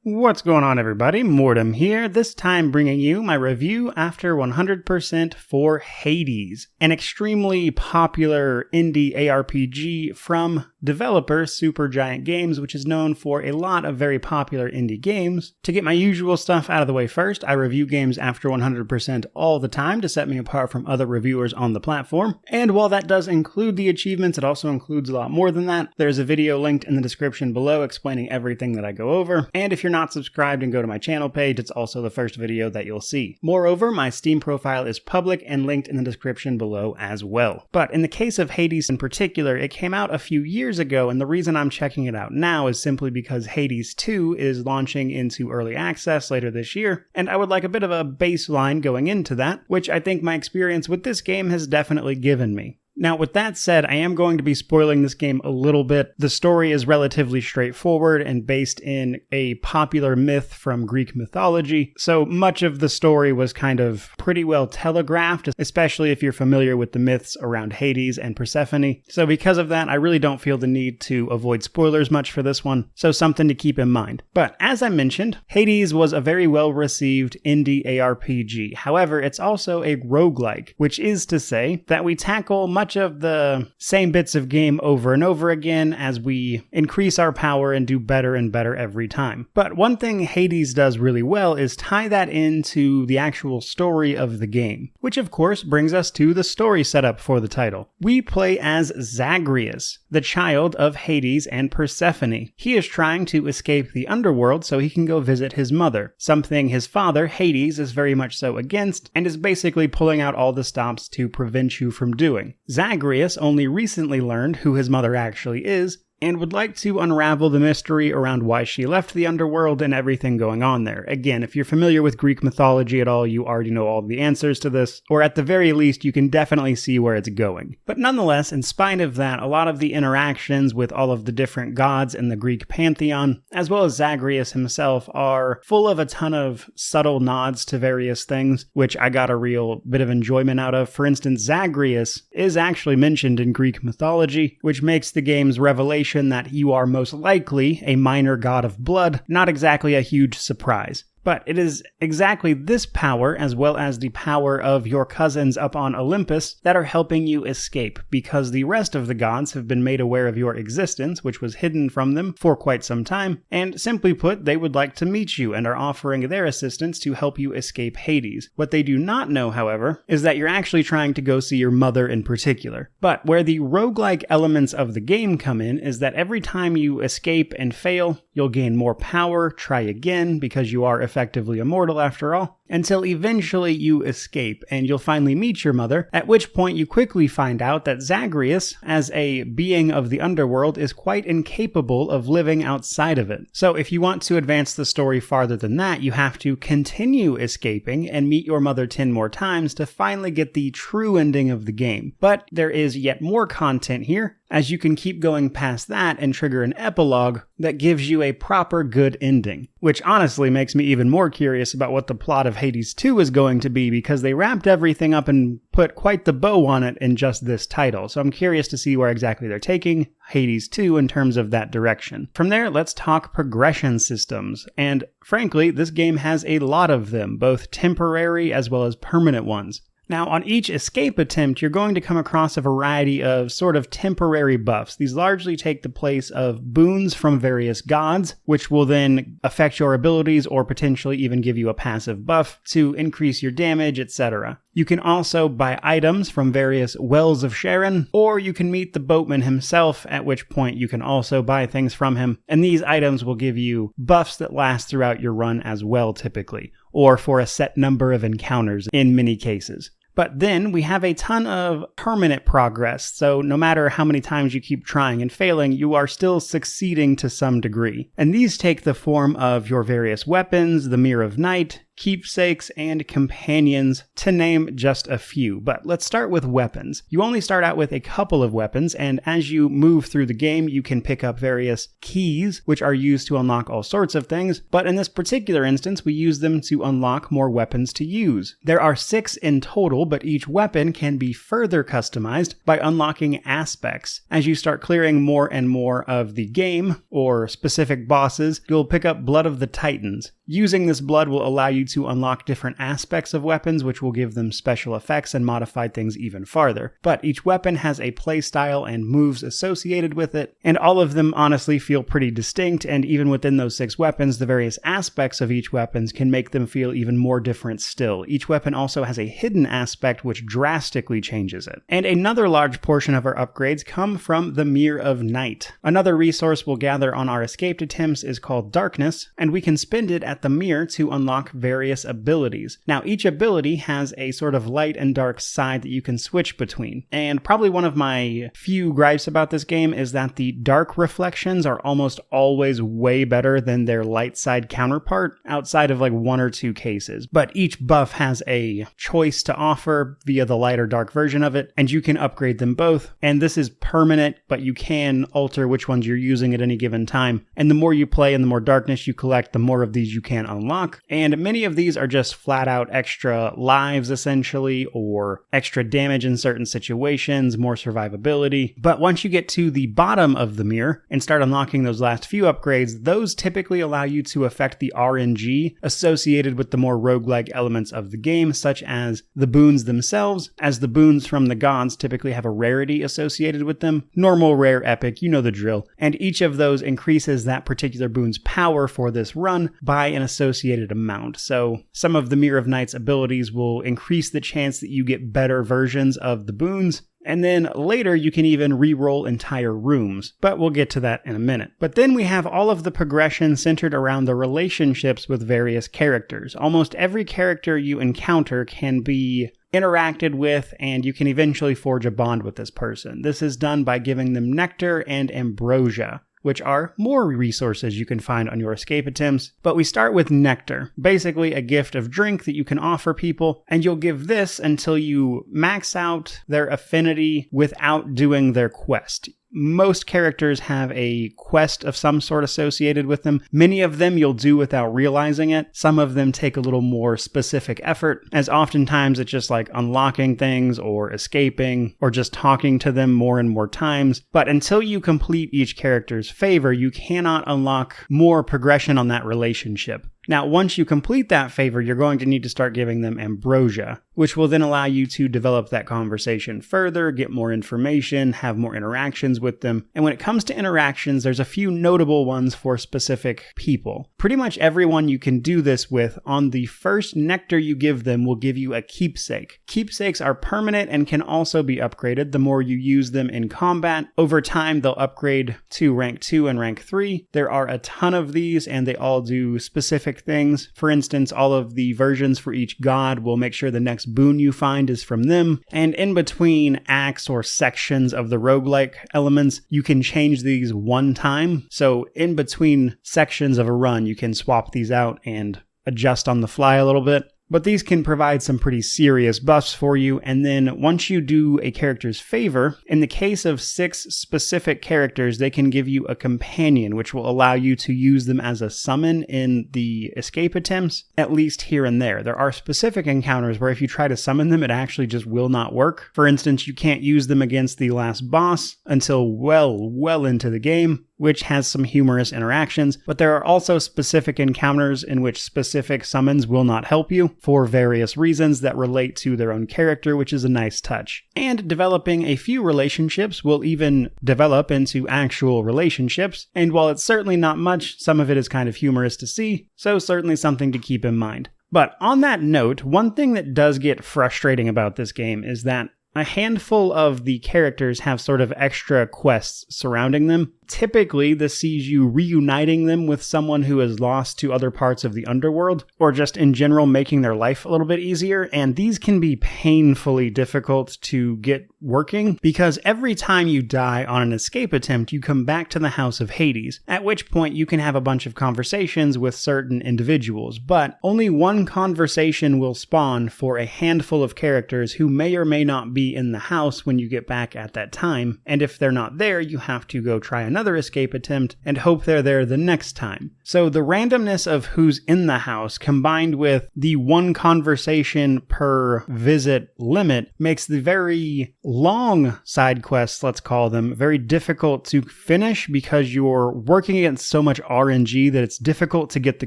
What's going on, everybody? Mortem here, this time bringing you my review after 100% for Hades, an extremely popular indie ARPG from developer Supergiant Games, which is known for a lot of very popular indie games. To get my usual stuff out of the way first, I review games after 100% all the time to set me apart from other reviewers on the platform. And while that does include the achievements, it also includes a lot more than that. There's a video linked in the description below explaining everything that I go over. And if you're not subscribed and go to my channel page, it's also the first video that you'll see. Moreover, my Steam profile is public and linked in the description below as well. But in the case of Hades in particular, it came out a few years ago, and the reason I'm checking it out now is simply because Hades 2 is launching into early access later this year, and I would like a bit of a baseline going into that, which I think my experience with this game has definitely given me. Now, with that said, I am going to be spoiling this game a little bit. The story is relatively straightforward and based in a popular myth from Greek mythology, so much of the story was kind of pretty well telegraphed, especially if you're familiar with the myths around Hades and Persephone. So because of that, I really don't feel the need to avoid spoilers much for this one, so something to keep in mind. But as I mentioned, Hades was a very well-received indie ARPG. However, it's also a roguelike, which is to say that we tackle much of the same bits of game over and over again as we increase our power and do better and better every time. But one thing Hades does really well is tie that into the actual story of the game, which of course brings us to the story setup for the title. We play as Zagreus, the child of Hades and Persephone. He is trying to escape the underworld so he can go visit his mother, something his father, Hades, is very much so against and is basically pulling out all the stops to prevent you from doing. Zagreus only recently learned who his mother actually is, and would like to unravel the mystery around why she left the underworld and everything going on there. Again, if you're familiar with Greek mythology at all, you already know all the answers to this, or at the very least, you can definitely see where it's going. But nonetheless, in spite of that, a lot of the interactions with all of the different gods in the Greek pantheon, as well as Zagreus himself, are full of a ton of subtle nods to various things, which I got a real bit of enjoyment out of. For instance, Zagreus is actually mentioned in Greek mythology, which makes the game's revelation that you are most likely a minor god of blood not exactly a huge surprise. But it is exactly this power, as well as the power of your cousins up on Olympus, that are helping you escape, because the rest of the gods have been made aware of your existence, which was hidden from them for quite some time, and simply put, they would like to meet you and are offering their assistance to help you escape Hades. What they do not know, however, is that you're actually trying to go see your mother in particular. But where the roguelike elements of the game come in is that every time you escape and fail, you'll gain more power, try again, because you are effectively immortal after all, until eventually you escape and you'll finally meet your mother, at which point you quickly find out that Zagreus, as a being of the underworld, is quite incapable of living outside of it. So if you want to advance the story farther than that, you have to continue escaping and meet your mother 10 more times to finally get the true ending of the game. But there is yet more content here, as you can keep going past that and trigger an epilogue that gives you a proper good ending. Which honestly makes me even more curious about what the plot of Hades 2 is going to be, because they wrapped everything up and put quite the bow on it in just this title. So I'm curious to see where exactly they're taking Hades 2 in terms of that direction. From there, let's talk progression systems. And frankly, this game has a lot of them, both temporary as well as permanent ones. Now, on each escape attempt, you're going to come across a variety of sort of temporary buffs. These largely take the place of boons from various gods, which will then affect your abilities or potentially even give you a passive buff to increase your damage, etc. You can also buy items from various wells of Sharon, or you can meet the boatman himself, at which point you can also buy things from him, and these items will give you buffs that last throughout your run as well typically, or for a set number of encounters in many cases. But then we have a ton of permanent progress, so no matter how many times you keep trying and failing, you are still succeeding to some degree. And these take the form of your various weapons, the Mirror of Night, keepsakes, and companions, to name just a few. But let's start with weapons. You only start out with a couple of weapons, and as you move through the game, you can pick up various keys, which are used to unlock all sorts of things, but in this particular instance, we use them to unlock more weapons to use. There are 6 in total, but each weapon can be further customized by unlocking aspects. As you start clearing more and more of the game, or specific bosses, you'll pick up Blood of the Titans. Using this blood will allow you to unlock different aspects of weapons, which will give them special effects and modify things even farther. But each weapon has a playstyle and moves associated with it, and all of them honestly feel pretty distinct, and even within those 6 weapons, the various aspects of each weapon can make them feel even more different still. Each weapon also has a hidden aspect which drastically changes it. And another large portion of our upgrades come from the Mirror of Night. Another resource we'll gather on our escape attempts is called Darkness, and we can spend it at the mirror to unlock various abilities. Now, each ability has a sort of light and dark side that you can switch between. And probably one of my few gripes about this game is that the dark reflections are almost always way better than their light side counterpart, outside of like 1 or 2 cases. But each buff has a choice to offer via the light or dark version of it, and you can upgrade them both. And this is permanent, but you can alter which ones you're using at any given time. And the more you play and the more darkness you collect, the more of these you can unlock. And many of these are just flat out extra lives essentially, or extra damage in certain situations, more survivability. But once you get to the bottom of the mirror and start unlocking those last few upgrades, those typically allow you to affect the RNG associated with the more roguelike elements of the game, such as the boons themselves, as the boons from the gods typically have a rarity associated with them. Normal, rare, epic, you know the drill. And each of those increases that particular boon's power for this run by an associated amount. So some of the Mirror of Night's abilities will increase the chance that you get better versions of the boons, and then later you can even re-roll entire rooms, but we'll get to that in a minute. But then we have all of the progression centered around the relationships with various characters. Almost every character you encounter can be interacted with, and you can eventually forge a bond with this person. This is done by giving them nectar and ambrosia, which are more resources you can find on your escape attempts. But we start with nectar, basically a gift of drink that you can offer people, and you'll give this until you max out their affinity without doing their quest. Most characters have a quest of some sort associated with them. Many of them you'll do without realizing it. Some of them take a little more specific effort, as oftentimes it's just like unlocking things or escaping or just talking to them more and more times. But until you complete each character's favor, you cannot unlock more progression on that relationship. Now, once you complete that favor, you're going to need to start giving them ambrosia, which will then allow you to develop that conversation further, get more information, have more interactions with them. And when it comes to interactions, there's a few notable ones for specific people. Pretty much everyone you can do this with, on the first nectar you give them, will give you a keepsake. Keepsakes are permanent and can also be upgraded the more you use them in combat. Over time, they'll upgrade to rank 2 and rank 3. There are a ton of these, and they all do specific things. For instance, all of the versions for each god will make sure the next boon you find is from them. And in between acts or sections of the roguelike elements, you can change these one time. So in between sections of a run, you can swap these out and adjust on the fly a little bit. But these can provide some pretty serious buffs for you, and then once you do a character's favor, in the case of 6 specific characters, they can give you a companion, which will allow you to use them as a summon in the escape attempts, at least here and there. There are specific encounters where if you try to summon them, it actually just will not work. For instance, you can't use them against the last boss until well into the game, which has some humorous interactions, but there are also specific encounters in which specific summons will not help you for various reasons that relate to their own character, which is a nice touch. And developing a few relationships will even develop into actual relationships, and while it's certainly not much, some of it is kind of humorous to see, so certainly something to keep in mind. But on that note, one thing that does get frustrating about this game is that a handful of the characters have sort of extra quests surrounding them, Typically, this sees you reuniting them with someone who is lost to other parts of the underworld, or just in general making their life a little bit easier, and these can be painfully difficult to get working, because every time you die on an escape attempt, you come back to the House of Hades, at which point you can have a bunch of conversations with certain individuals, but only one conversation will spawn for a handful of characters who may or may not be in the house when you get back at that time, and if they're not there, you have to go try another escape attempt and hope they're there the next time. So the randomness of who's in the house combined with the one conversation per visit limit makes the very long side quests, let's call them, very difficult to finish because you're working against so much RNG that it's difficult to get the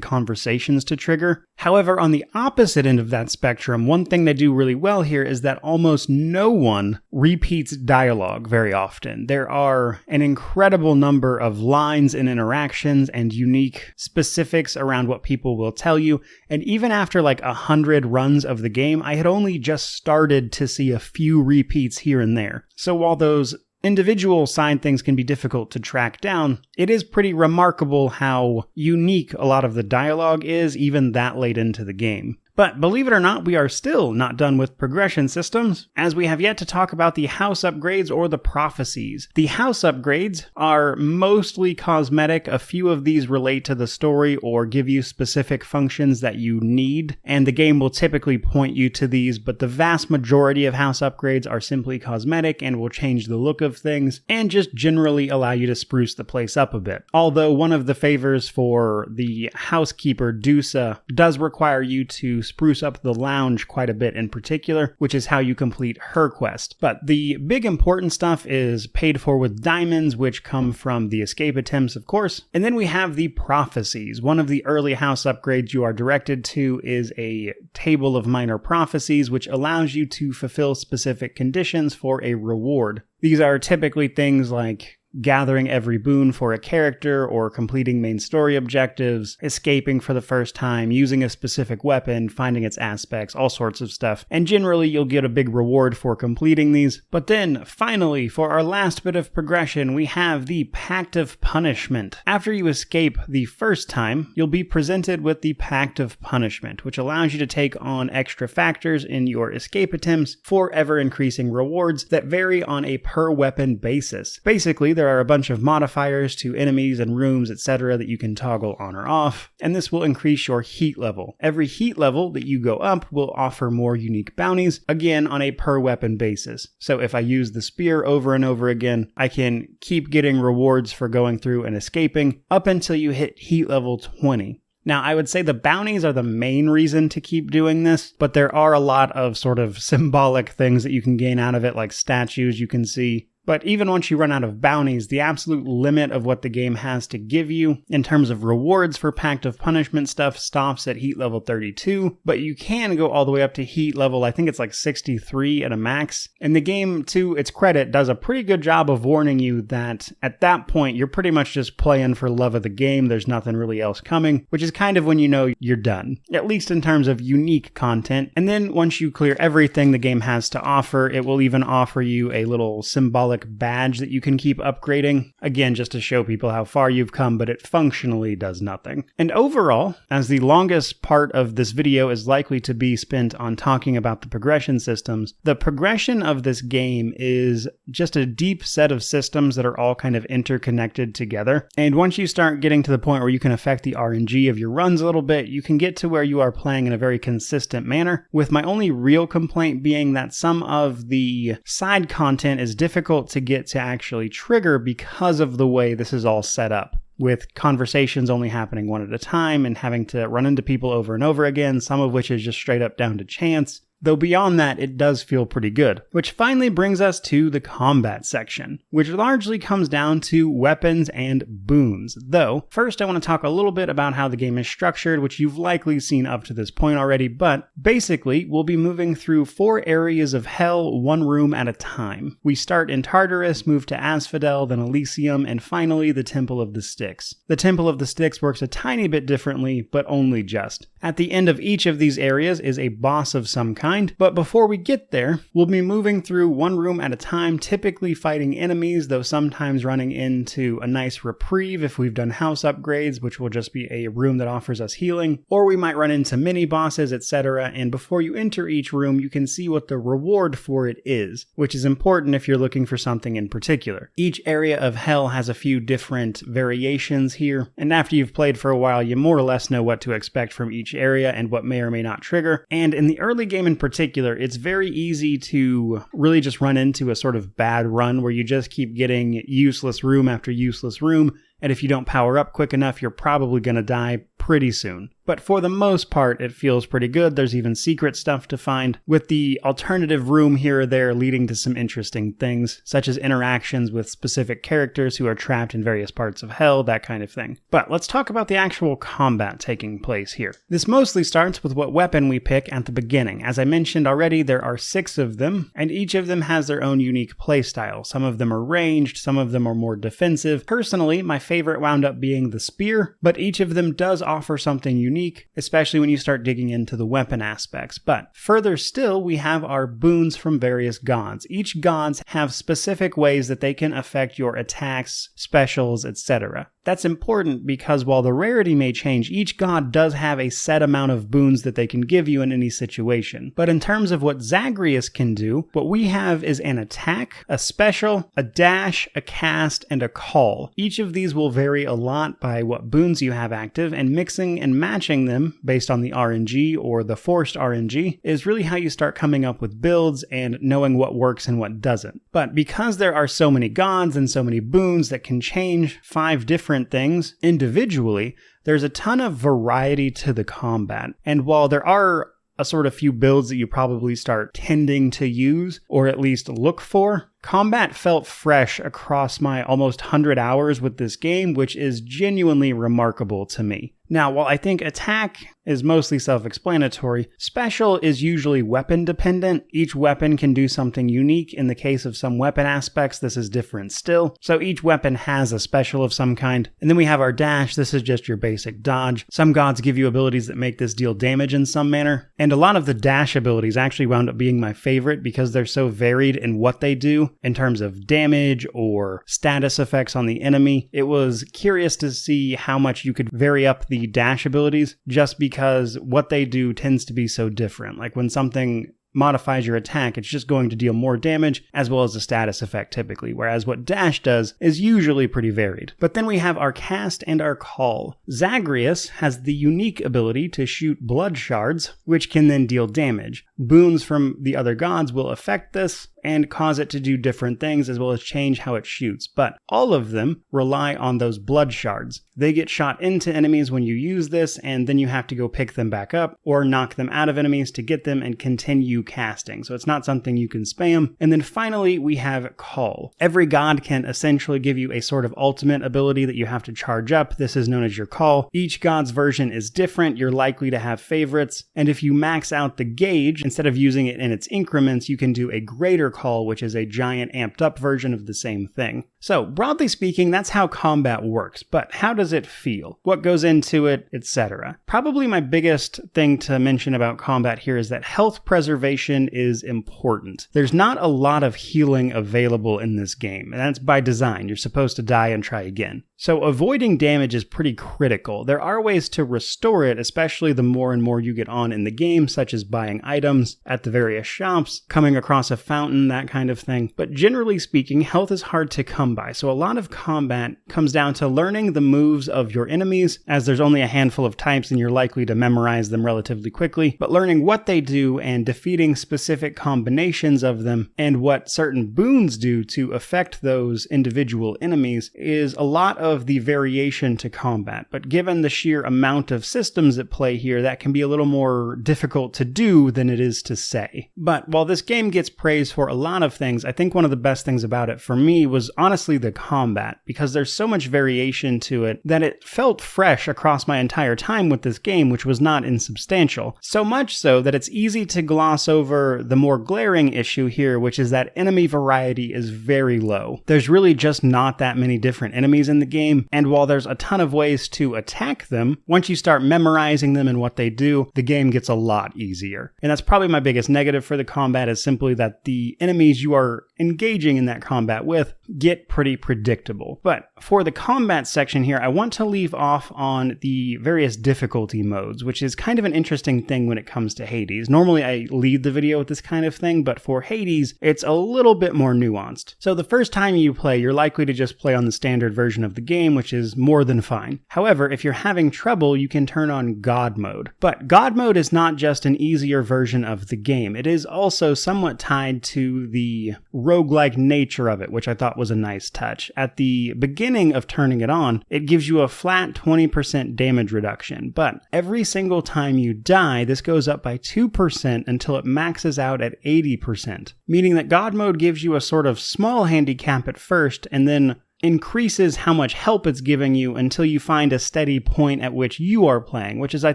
conversations to trigger. However, on the opposite end of that spectrum, one thing they do really well here is that almost no one repeats dialogue very often. There are an incredible number of lines and interactions and unique specifics around what people will tell you, and even after like 100 runs of the game, I had only just started to see a few repeats here and there. So while those individual side things can be difficult to track down, it is pretty remarkable how unique a lot of the dialogue is even that late into the game. But believe it or not, we are still not done with progression systems, as we have yet to talk about the house upgrades or the prophecies. The house upgrades are mostly cosmetic. A few of these relate to the story or give you specific functions that you need, and the game will typically point you to these, but the vast majority of house upgrades are simply cosmetic and will change the look of things and just generally allow you to spruce the place up a bit. Although one of the favors for the housekeeper, Dusa, does require you to spruce up the lounge quite a bit in particular, which is how you complete her quest. But the big important stuff is paid for with diamonds, which come from the escape attempts, of course. And then we have the prophecies. One of the early house upgrades you are directed to is a table of minor prophecies, which allows you to fulfill specific conditions for a reward. These are typically things like gathering every boon for a character or completing main story objectives, escaping for the first time, using a specific weapon, finding its aspects, all sorts of stuff. And generally you'll get a big reward for completing these. But then, finally, for our last bit of progression, we have the Pact of Punishment. After you escape the first time, you'll be presented with the Pact of Punishment, which allows you to take on extra factors in your escape attempts for ever-increasing rewards that vary on a per-weapon basis. Basically, there are a bunch of modifiers to enemies and rooms, etc. that you can toggle on or off, and this will increase your heat level. Every heat level that you go up will offer more unique bounties, again on a per weapon basis. So if I use the spear over and over again, I can keep getting rewards for going through and escaping up until you hit heat level 20. Now, I would say the bounties are the main reason to keep doing this, but there are a lot of sort of symbolic things that you can gain out of it, like statues you can see. But even once you run out of bounties, the absolute limit of what the game has to give you in terms of rewards for Pact of Punishment stuff stops at heat level 32, but you can go all the way up to heat level, I think it's like 63 at a max. And the game, to its credit, does a pretty good job of warning you that at that point, you're pretty much just playing for love of the game. There's nothing really else coming, which is kind of when you know you're done, at least in terms of unique content. And then once you clear everything the game has to offer, it will even offer you a little symbolic badge that you can keep upgrading, again just to show people how far you've come, but it functionally does nothing. And overall, as the longest part of this video is likely to be spent on talking about the progression systems, the progression of this game is just a deep set of systems that are all kind of interconnected together. And once you start getting to the point where you can affect the RNG of your runs a little bit, you can get to where you are playing in a very consistent manner, with my only real complaint being that some of the side content is difficult to get to actually trigger because of the way this is all set up, with conversations only happening one at a time and having to run into people over and over again, some of which is just straight up down to chance. Though beyond that, it does feel pretty good. Which finally brings us to the combat section, which largely comes down to weapons and boons. Though, first I want to talk a little bit about how the game is structured, which you've likely seen up to this point already, but basically, we'll be moving through 4 areas of hell, one room at a time. We start in Tartarus, move to Asphodel, then Elysium, and finally the Temple of the Styx. The Temple of the Styx works a tiny bit differently, but only just. At the end of each of these areas is a boss of some kind, kind. But before we get there, we'll be moving through one room at a time, typically fighting enemies, though sometimes running into a nice reprieve if we've done house upgrades, which will just be a room that offers us healing, or we might run into mini bosses, etc. And before you enter each room, you can see what the reward for it is, which is important if you're looking for something in particular. Each area of hell has a few different variations here, and after you've played for a while, you more or less know what to expect from each area and what may or may not trigger. And in the early game in particular, it's very easy to really just run into a sort of bad run where you just keep getting useless room after useless room, and if you don't power up quick enough, you're probably going to die pretty soon. But for the most part, it feels pretty good. There's even secret stuff to find, with the alternative room here or there leading to some interesting things, such as interactions with specific characters who are trapped in various parts of hell, that kind of thing. But let's talk about the actual combat taking place here. This mostly starts with what weapon we pick at the beginning. As I mentioned already, there are 6 of them, and each of them has their own unique playstyle. Some of them are ranged, some of them are more defensive. Personally, my favorite wound up being the spear, but each of them does offer something unique, especially when you start digging into the weapon aspects. But further still, we have our boons from various gods. Each gods have specific ways that they can affect your attacks, specials, etc. That's important because while the rarity may change, each god does have a set amount of boons that they can give you in any situation. But in terms of what Zagreus can do, what we have is an attack, a special, a dash, a cast, and a call. Each of these will vary a lot by what boons you have active, and mixing and matching them based on the RNG or the forced RNG is really how you start coming up with builds and knowing what works and what doesn't. But because there are so many gods and so many boons that can change 5 different things individually, there's a ton of variety to the combat. And while there are a sort of few builds that you probably start tending to use, or at least look for, combat felt fresh across my almost 100 hours with this game, which is genuinely remarkable to me. Now, while I think attack is mostly self-explanatory, special is usually weapon dependent. Each weapon can do something unique. In the case of some weapon aspects, this is different still. So each weapon has a special of some kind. And then we have our dash. This is just your basic dodge. Some gods give you abilities that make this deal damage in some manner. And a lot of the dash abilities actually wound up being my favorite because they're so varied in what they do in terms of damage or status effects on the enemy. It was curious to see how much you could vary up the dash abilities just because what they do tends to be so different. Like when something modifies your attack, it's just going to deal more damage as well as a status effect typically, whereas what dash does is usually pretty varied. But then we have our cast and our call. Zagreus has the unique ability to shoot blood shards, which can then deal damage. Boons from the other gods will affect this and cause it to do different things as well as change how it shoots, but all of them rely on those blood shards. They get shot into enemies when you use this, and then you have to go pick them back up or knock them out of enemies to get them and continue casting, so it's not something you can spam. And then finally we have call. Every god can essentially give you a sort of ultimate ability that you have to charge up. This is known as your call. Each god's version is different. You're likely to have favorites, and if you max out the gauge, instead of using it in its increments, you can do a greater call, which is a giant amped up version of the same thing. So broadly speaking, that's how combat works, but how does it feel? What goes into it, etc. Probably my biggest thing to mention about combat here is that health preservation is important. There's not a lot of healing available in this game, and that's by design. You're supposed to die and try again. So avoiding damage is pretty critical. There are ways to restore it, especially the more and more you get on in the game, such as buying items at the various shops, coming across a fountain, that kind of thing. But generally speaking, health is hard to come by, so a lot of combat comes down to learning the moves of your enemies, as there's only a handful of types and you're likely to memorize them relatively quickly, but learning what they do and defeating specific combinations of them and what certain boons do to affect those individual enemies is a lot of the variation to combat. But given the sheer amount of systems at play here, that can be a little more difficult to do than it is to say. But while this game gets praise for a lot of things, I think one of the best things about it for me was honestly the combat, because there's so much variation to it that it felt fresh across my entire time with this game, which was not insubstantial. So much so that it's easy to gloss over the more glaring issue here, which is that enemy variety is very low. There's really just not that many different enemies in the game, and while there's a ton of ways to attack them, once you start memorizing them and what they do, the game gets a lot easier. And that's probably my biggest negative for the combat, is simply that the enemies you are engaging in that combat with get pretty predictable. But for the combat section here, I want to leave off on the various difficulty modes, which is kind of an interesting thing when it comes to Hades. Normally I lead the video with this kind of thing, but for Hades, it's a little bit more nuanced. So the first time you play, you're likely to just play on the standard version of the game, which is more than fine. However, if you're having trouble, you can turn on God mode. But God mode is not just an easier version of the game. It is also somewhat tied to the roguelike nature of it, which I thought was a nice touch. At the beginning of turning it on, it gives you a flat 20% damage reduction, but every single time you die, this goes up by 2% until it maxes out at 80%, meaning that God mode gives you a sort of small handicap at first, and then increases how much help it's giving you until you find a steady point at which you are playing, which is, I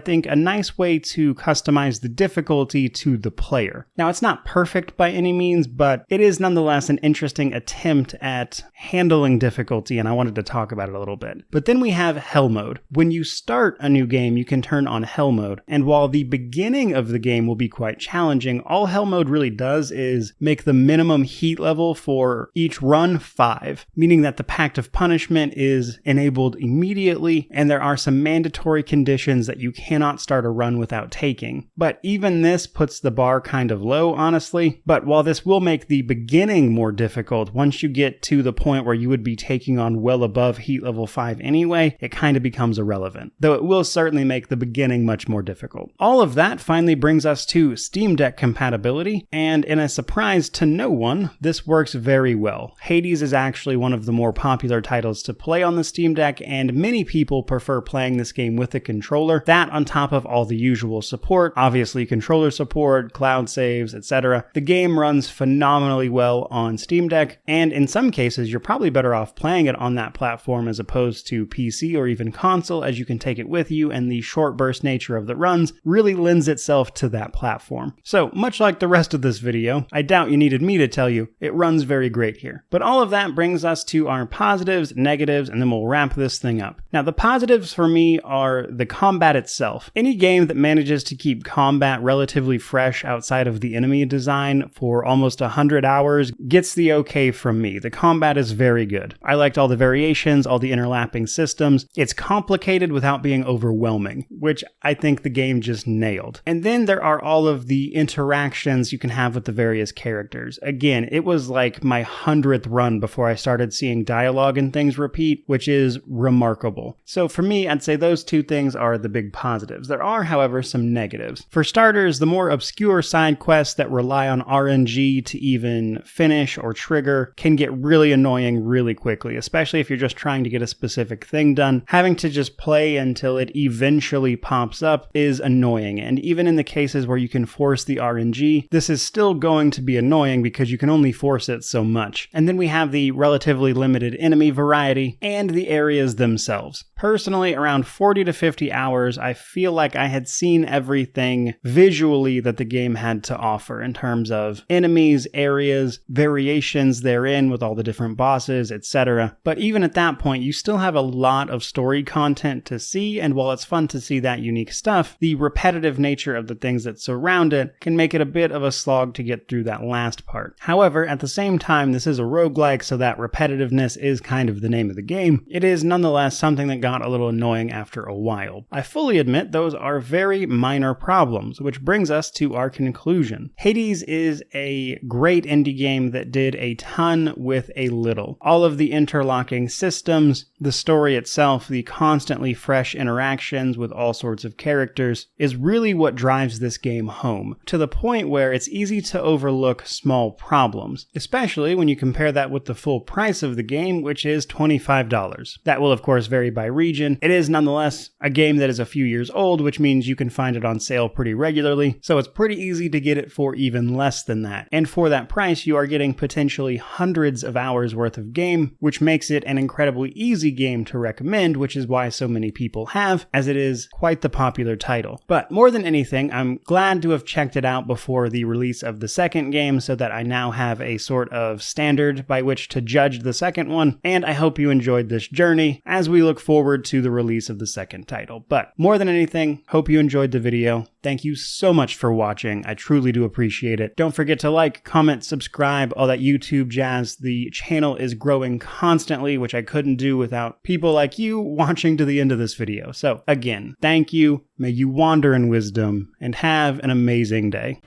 think, a nice way to customize the difficulty to the player. Now, it's not perfect by any means, but it is nonetheless an interesting attempt at handling difficulty, and I wanted to talk about it a little bit. But then we have Hell mode. When you start a new game, you can turn on Hell mode, and while the beginning of the game will be quite challenging, all Hell mode really does is make the minimum heat level for each run 5, meaning that the Pact of Punishment is enabled immediately, and there are some mandatory conditions that you cannot start a run without taking. But even this puts the bar kind of low, honestly. But while this will make the beginning more difficult, once you get to the point where you would be taking on well above heat level 5 anyway, it kind of becomes irrelevant, though it will certainly make the beginning much more difficult. All of that finally brings us to Steam Deck compatibility, and in a surprise to no one, this works very well. Hades is actually one of the more popular titles to play on the Steam Deck, and many people prefer playing this game with a controller. That on top of all the usual support, obviously controller support, cloud saves, etc. The game runs phenomenally well on Steam Deck, and in some cases you're probably better off playing it on that platform as opposed to PC or even console, as you can take it with you, and the short burst nature of the runs really lends itself to that platform. So much like the rest of this video, I doubt you needed me to tell you, it runs very great here. But all of that brings us to our positives, negatives, and then we'll wrap this thing up. Now, the positives for me are the combat itself. Any game that manages to keep combat relatively fresh outside of the enemy design for almost 100 hours gets the okay from me. The combat is very good. I liked all the variations, all the interlapping systems. It's complicated without being overwhelming, which I think the game just nailed. And then there are all of the interactions you can have with the various characters. Again, it was like my 100th run before I started seeing dialogue and things repeat, which is remarkable. So for me, I'd say those two things are the big positives. There are, however, some negatives. For starters, the more obscure side quests that rely on RNG to even finish or trigger can get really annoying really quickly, especially if you're just trying to get a specific thing done. Having to just play until it eventually pops up is annoying, and even in the cases where you can force the RNG, this is still going to be annoying because you can only force it so much. And then we have the relatively limited enemy variety and the areas themselves. Personally, around 40 to 50 hours, I feel like I had seen everything visually that the game had to offer in terms of enemies, areas, variations therein with all the different bosses, etc. But even at that point, you still have a lot of story content to see, and while it's fun to see that unique stuff, the repetitive nature of the things that surround it can make it a bit of a slog to get through that last part. However, at the same time, this is a roguelike, so that repetitiveness is kind of the name of the game. It is nonetheless something that got a little annoying after a while. I fully admit those are very minor problems, which brings us to our conclusion. Hades is a great indie game that did a ton with a little. All of the interlocking systems, the story itself, the constantly fresh interactions with all sorts of characters is really what drives this game home, to the point where it's easy to overlook small problems, especially when you compare that with the full price of the game, game, which is $25. That will of course vary by region. It is nonetheless a game that is a few years old, which means you can find it on sale pretty regularly, so it's pretty easy to get it for even less than that. And for that price, you are getting potentially hundreds of hours worth of game, which makes it an incredibly easy game to recommend, which is why so many people have, as it is quite the popular title. But more than anything, I'm glad to have checked it out before the release of the second game so that I now have a sort of standard by which to judge the second one, and I hope you enjoyed this journey as we look forward to the release of the second title. But more than anything, hope you enjoyed the video. Thank you so much for watching. I truly do appreciate it. Don't forget to like, comment, subscribe, all that YouTube jazz. The channel is growing constantly, which I couldn't do without people like you watching to the end of this video. So again, thank you. May you wander in wisdom and have an amazing day.